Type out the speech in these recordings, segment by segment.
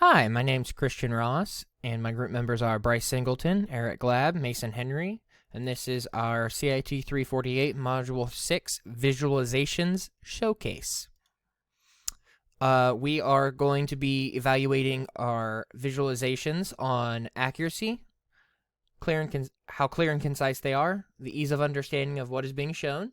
Hi, my name's Christian Ross, and my group members are Bryce Singleton, Eric Glab, Mason Henry, and this is our CIT348 Module 6 Visualizations Showcase. We are going to be evaluating our visualizations on accuracy, how clear and concise they are, the ease of understanding of what is being shown,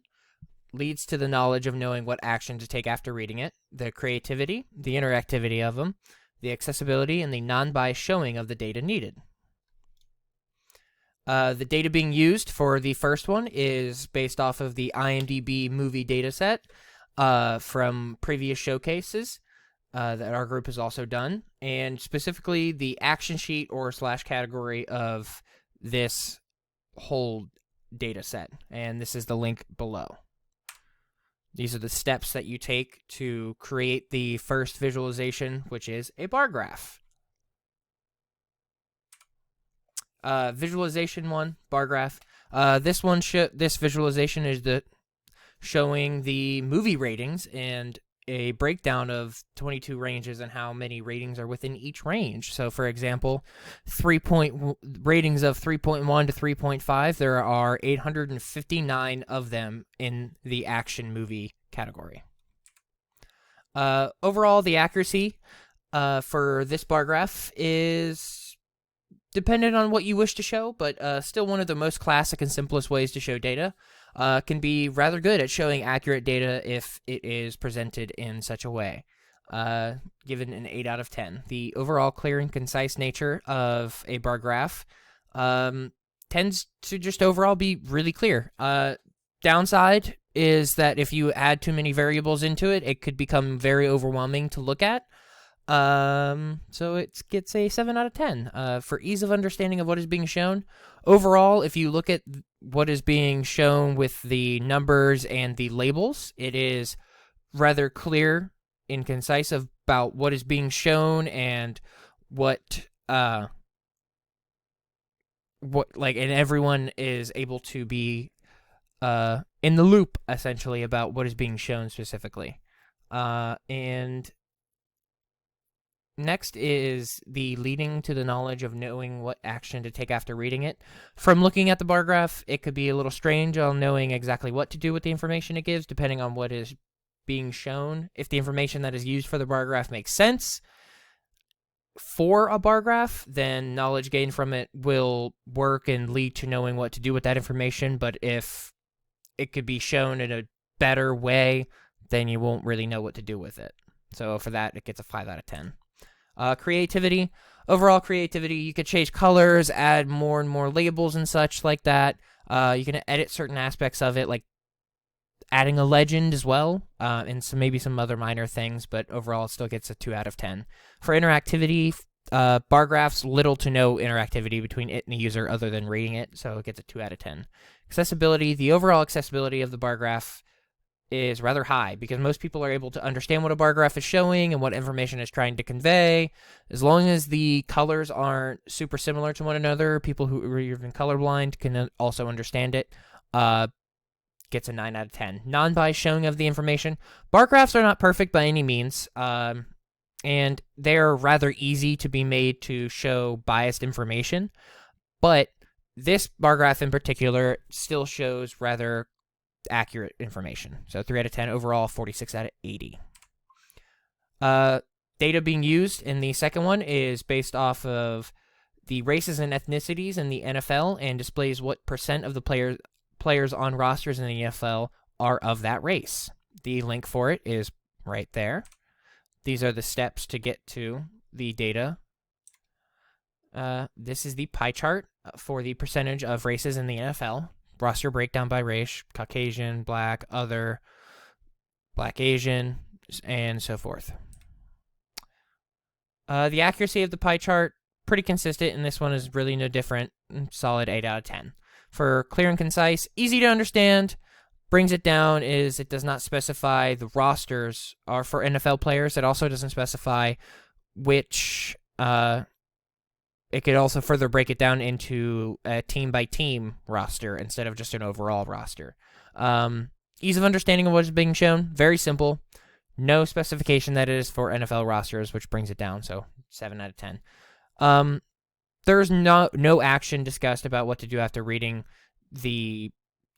leads to the knowledge of knowing what action to take after reading it, the creativity, the interactivity of them, the accessibility, and the non-biased showing of the data needed. The data being used for the first one is based off of the IMDb movie dataset from previous showcases that our group has also done, and specifically the action sheet or / category of this whole dataset, and this is the link below. These are the steps that you take to create the first visualization, which is a bar graph. Visualization 1, bar graph. This visualization is showing the movie ratings and a breakdown of 22 ranges and how many ratings are within each range. So, for example, ratings of 3.1 to 3.5, there are 859 of them in the action movie category. Overall, the accuracy for this bar graph is dependent on what you wish to show, but still one of the most classic and simplest ways to show data. Can be rather good at showing accurate data if it is presented in such a way. Given an 8 out of 10. The overall clear and concise nature of a bar graph tends to just overall be really clear. Downside is that if you add too many variables into it, it could become very overwhelming to look at. So it gets a 7 out of 10 for ease of understanding of what is being shown. Overall, if you look at what is being shown with the numbers and the labels, it is rather clear and concise about what is being shown and and everyone is able to be in the loop essentially about what is being shown specifically. And next is the leading to the knowledge of knowing what action to take after reading it. From looking at the bar graph, it could be a little strange on knowing exactly what to do with the information it gives, depending on what is being shown. If the information that is used for the bar graph makes sense for a bar graph, then knowledge gained from it will work and lead to knowing what to do with that information. But if it could be shown in a better way, then you won't really know what to do with it. So for that, it gets a 5 out of 10. Creativity. Overall creativity, you could change colors, add more and more labels and such like that. You can edit certain aspects of it, like adding a legend as well, and maybe some other minor things, but overall it still gets a 2 out of 10. For interactivity, bar graphs, little to no interactivity between it and the user other than reading it, so it gets a 2 out of 10. Accessibility, the overall accessibility of the bar graph is rather high because most people are able to understand what a bar graph is showing and what information is trying to convey. As long as the colors aren't super similar to one another, people who are even colorblind can also understand it. Gets a 9 out of 10. Non-biased showing of the information. Bar graphs are not perfect by any means, and they're rather easy to be made to show biased information, but this bar graph in particular still shows rather accurate information. So 3 out of 10 overall, 46 out of 80. Data being used in the second one is based off of the races and ethnicities in the NFL and displays what percent of the players on rosters in the NFL are of that race. The link for it is right there. These are the steps to get to the data. This is the pie chart for the percentage of races in the NFL. Roster breakdown by race, Caucasian, Black, other, Black, Asian, and so forth. The accuracy of the pie chart, pretty consistent, and this one is really no different. Solid 8 out of 10. For clear and concise, easy to understand, brings it down is it does not specify the rosters are for NFL players. It also doesn't specify which it could also further break it down into a team-by-team roster instead of just an overall roster. Ease of understanding of what is being shown, very simple. No specification that it is for NFL rosters, which brings it down, so 7 out of 10. There's no action discussed about what to do after reading the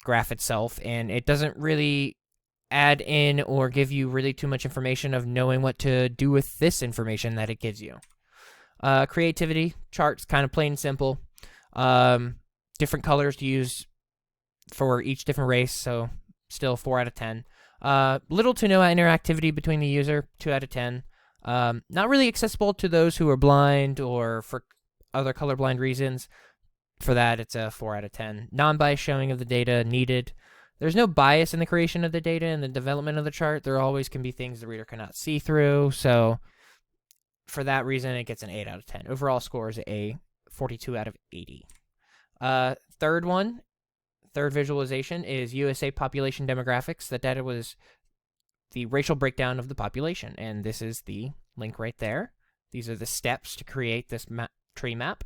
graph itself, and it doesn't really add in or give you really too much information of knowing what to do with this information that it gives you. Creativity charts, kind of plain and simple. Different colors to use for each different race, so still 4 out of 10. Little to no interactivity between the user, 2 out of 10. Not really accessible to those who are blind or for other colorblind reasons. For that, it's a 4 out of 10. Non-biased showing of the data needed. There's no bias in the creation of the data and the development of the chart. There always can be things the reader cannot see through, so for that reason, it gets an 8 out of 10. Overall score is a 42 out of 80. Third visualization is USA population demographics. The data was the racial breakdown of the population, and this is the link right there. These are the steps to create this tree map.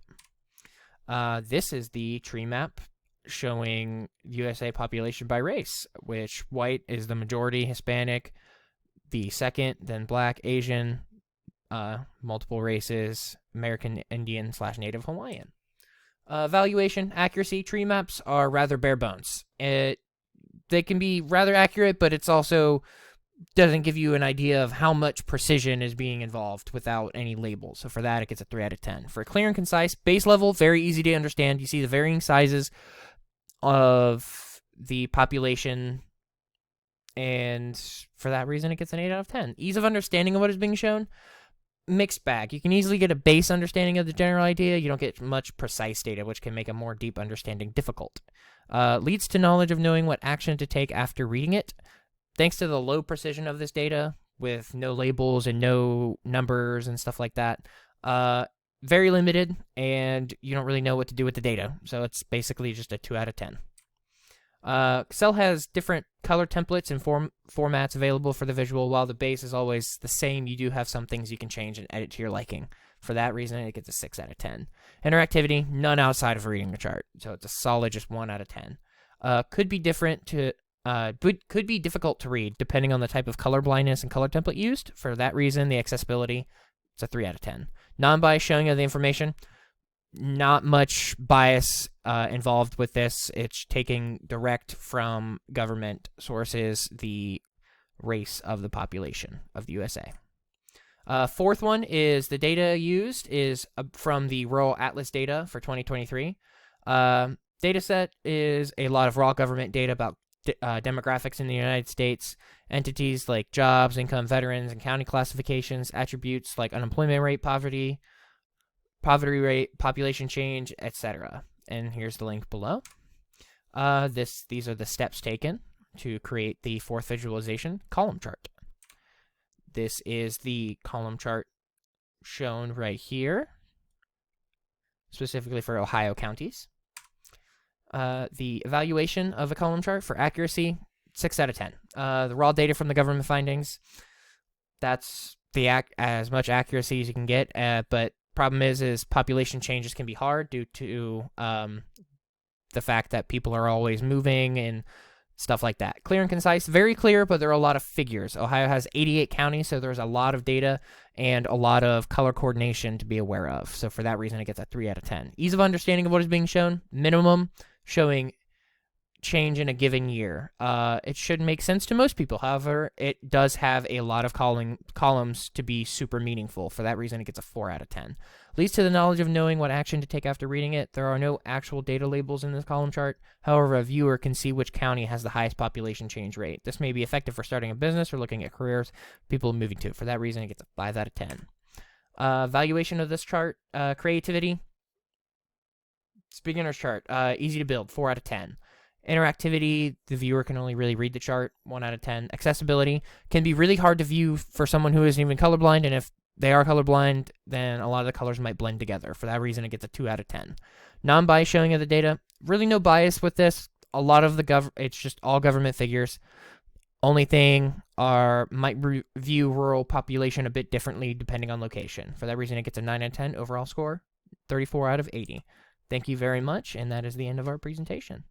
This is the tree map showing USA population by race, which white is the majority, Hispanic the second, then black, Asian, multiple races, American Indian / Native Hawaiian. Valuation, accuracy, tree maps are rather bare bones. They can be rather accurate, but it's also doesn't give you an idea of how much precision is being involved without any labels. So for that, it gets a 3 out of 10. For clear and concise, base level, very easy to understand. You see the varying sizes of the population, and for that reason, it gets an 8 out of 10. Ease of understanding of what is being shown, mixed bag. You can easily get a base understanding of the general idea. You don't get much precise data, which can make a more deep understanding difficult. Leads to knowledge of knowing what action to take after reading it. Thanks to the low precision of this data, with no labels and no numbers and stuff like that, very limited, and you don't really know what to do with the data. So it's basically just a 2 out of 10. Excel has different color templates and formats available for the visual. While the base is always the same, you do have some things you can change and edit to your liking. For that reason, it gets a 6 out of 10. Interactivity, none outside of reading the chart. So it's a solid just 1 out of 10. Could be difficult to read depending on the type of color blindness and color template used. For that reason, the accessibility, it's a 3 out of 10. Non-bias showing of the information, not much bias involved with this. It's taking direct from government sources the race of the population of the USA. Fourth one is the data used is from the Rural Atlas data for 2023. Data set is a lot of raw government data about demographics in the United States, entities like jobs, income, veterans, and county classifications, attributes like unemployment rate, poverty rate, population change, etc. And here's the link below. These are the steps taken to create the fourth visualization column chart. This is the column chart shown right here, specifically for Ohio counties. The evaluation of a column chart for accuracy, 6 out of 10. The raw data from the government findings, that's as much accuracy as you can get, but problem is population changes can be hard due to the fact that people are always moving and stuff like that. Clear and concise, very clear, but there are a lot of figures. Ohio has 88 counties, so there's a lot of data and a lot of color coordination to be aware of. So for that reason, it gets a 3 out of 10. Ease of understanding of what is being shown, minimum, showing change in a given year. It should make sense to most people. However, it does have a lot of columns to be super meaningful. For that reason, it gets a 4 out of 10. Leads to the knowledge of knowing what action to take after reading it. There are no actual data labels in this column chart. However, a viewer can see which county has the highest population change rate. This may be effective for starting a business or looking at careers people moving to. For that reason, it gets a 5 out of 10. Valuation of this chart, creativity. It's beginner's chart, easy to build, 4 out of 10. Interactivity, the viewer can only really read the chart, 1 out of 10. Accessibility can be really hard to view for someone who isn't even colorblind, and if they are colorblind, then a lot of the colors might blend together. For that reason, it gets a 2 out of 10. Non-bias showing of the data, really no bias with this. A lot of it's just all government figures. Only thing might view rural population a bit differently depending on location. For that reason, it gets a 9 out of 10 overall score, 34 out of 80. Thank you very much, and that is the end of our presentation.